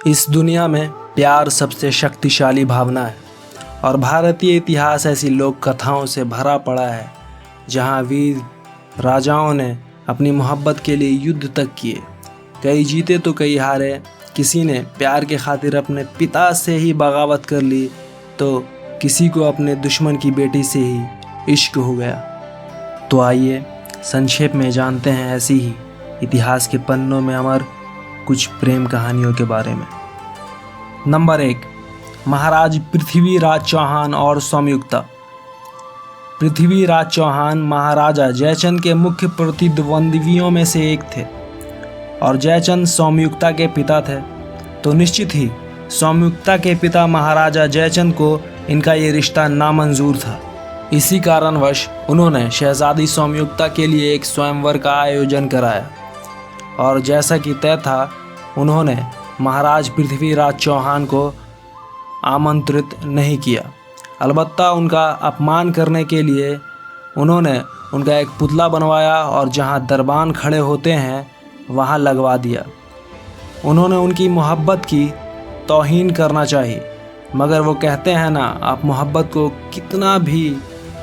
इस दुनिया में प्यार सबसे शक्तिशाली भावना है और भारतीय इतिहास ऐसी लोक कथाओं से भरा पड़ा है जहां वीर राजाओं ने अपनी मोहब्बत के लिए युद्ध तक किए। कई जीते तो कई हारे। किसी ने प्यार के खातिर अपने पिता से ही बगावत कर ली तो किसी को अपने दुश्मन की बेटी से ही इश्क हो गया। तो आइए संक्षेप में जानते हैं ऐसी ही इतिहास के पन्नों में अमर कुछ प्रेम कहानियों के बारे में। नंबर 1, महाराज पृथ्वीराज चौहान और सौम्युक्ता। पृथ्वीराज चौहान महाराजा जयचंद के मुख्य प्रतिद्वंद्वियों में से एक थे और जयचंद सौम्युक्ता के पिता थे। तो निश्चित ही सौम्युक्ता के पिता महाराजा जयचंद को इनका ये रिश्ता नामंजूर था। इसी कारणवश उन्होंने शहजादी सौम्युक्ता के लिए एक स्वयंवर का आयोजन कराया और जैसा कि तय था उन्होंने महाराज पृथ्वीराज चौहान को आमंत्रित नहीं किया। अलबत्ता उनका अपमान करने के लिए उन्होंने उनका एक पुतला बनवाया और जहां दरबान खड़े होते हैं वहां लगवा दिया। उन्होंने उनकी मोहब्बत की तौहीन करना चाहिए, मगर वो कहते हैं ना, आप मोहब्बत को कितना भी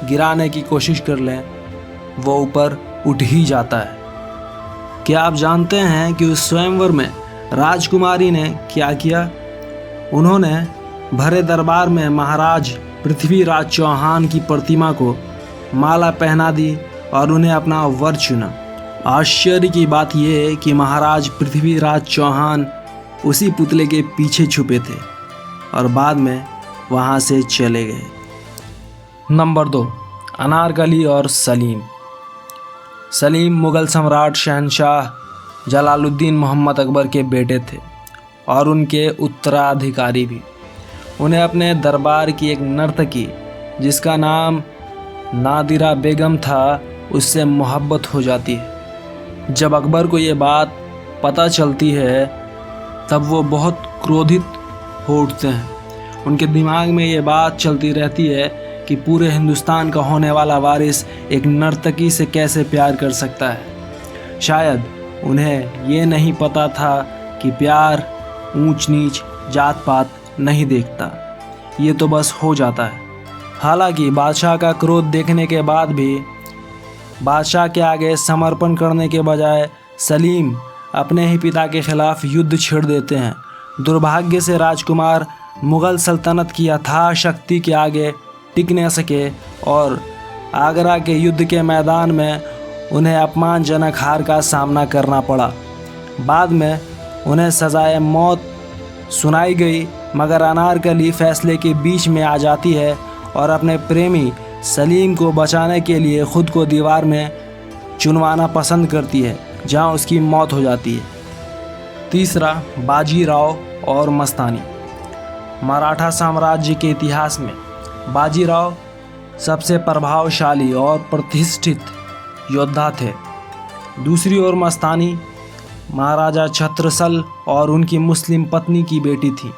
गिराने की कोशिश कर लें वो ऊपर उठ ही जाता है। क्या आप जानते हैं कि उस स्वयंवर में राजकुमारी ने क्या किया? उन्होंने भरे दरबार में महाराज पृथ्वीराज चौहान की प्रतिमा को माला पहना दी और उन्हें अपना वर चुना। आश्चर्य की बात यह है कि महाराज पृथ्वीराज चौहान उसी पुतले के पीछे छुपे थे और बाद में वहां से चले गए। नंबर 2, अनारकली और सलीम। सलीम मुग़ल सम्राट शहंशाह जलालुद्दीन मोहम्मद अकबर के बेटे थे और उनके उत्तराधिकारी भी। उन्हें अपने दरबार की एक नर्तकी जिसका नाम नादिरा बेगम था उससे मोहब्बत हो जाती है। जब अकबर को ये बात पता चलती है तब वो बहुत क्रोधित हो उठते हैं। उनके दिमाग में ये बात चलती रहती है कि पूरे हिंदुस्तान का होने वाला वारिस एक नर्तकी से कैसे प्यार कर सकता है। शायद उन्हें ये नहीं पता था कि प्यार ऊंच नीच जात पात नहीं देखता, ये तो बस हो जाता है। हालांकि बादशाह का क्रोध देखने के बाद भी बादशाह के आगे समर्पण करने के बजाय सलीम अपने ही पिता के खिलाफ युद्ध छेड़ देते हैं। दुर्भाग्य से राजकुमार मुग़ल सल्तनत की अथाह शक्ति के आगे टिक न सके और आगरा के युद्ध के मैदान में उन्हें अपमानजनक हार का सामना करना पड़ा। बाद में उन्हें सजाए मौत सुनाई गई, मगर अनारकली फैसले के बीच में आ जाती है और अपने प्रेमी सलीम को बचाने के लिए खुद को दीवार में चुनवाना पसंद करती है जहां उसकी मौत हो जाती है। तीसरा, बाजीराव और मस्तानी। मराठा साम्राज्य के इतिहास में बाजीराव सबसे प्रभावशाली और प्रतिष्ठित योद्धा थे। दूसरी ओर मस्तानी महाराजा छत्रसल और उनकी मुस्लिम पत्नी की बेटी थी।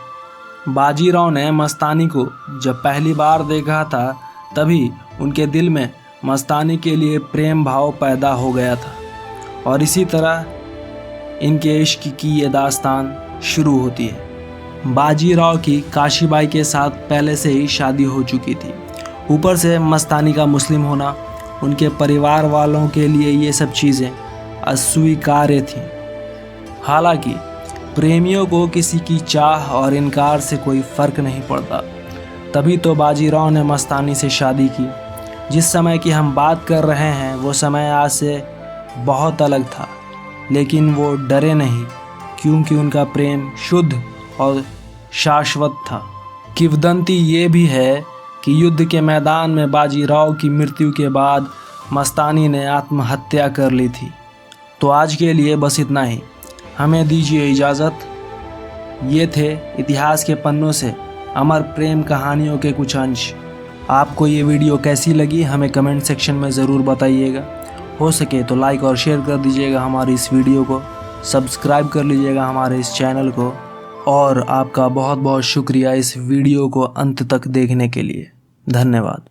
बाजीराव ने मस्तानी को जब पहली बार देखा था तभी उनके दिल में मस्तानी के लिए प्रेम भाव पैदा हो गया था और इसी तरह इनके इश्क की ये दास्तान शुरू होती है। बाजीराव की काशीबाई के साथ पहले से ही शादी हो चुकी थी। ऊपर से मस्तानी का मुस्लिम होना उनके परिवार वालों के लिए ये सब चीज़ें अस्वीकार्य थीं। हालांकि प्रेमियों को किसी की चाह और इनकार से कोई फ़र्क नहीं पड़ता। तभी तो बाजीराव ने मस्तानी से शादी की। जिस समय की हम बात कर रहे हैं वो समय आज से बहुत अलग था, लेकिन वो डरे नहीं क्योंकि उनका प्रेम शुद्ध और शाश्वत था। किंवदंती ये भी है कि युद्ध के मैदान में बाजीराव की मृत्यु के बाद मस्तानी ने आत्महत्या कर ली थी। तो आज के लिए बस इतना ही, हमें दीजिए इजाज़त। ये थे इतिहास के पन्नों से अमर प्रेम कहानियों के कुछ अंश। आपको ये वीडियो कैसी लगी हमें कमेंट सेक्शन में ज़रूर बताइएगा। हो सके तो लाइक और शेयर कर दीजिएगा हमारी इस वीडियो को, सब्सक्राइब कर लीजिएगा हमारे इस चैनल को और आपका बहुत बहुत शुक्रिया इस वीडियो को अंत तक देखने के लिए। धन्यवाद।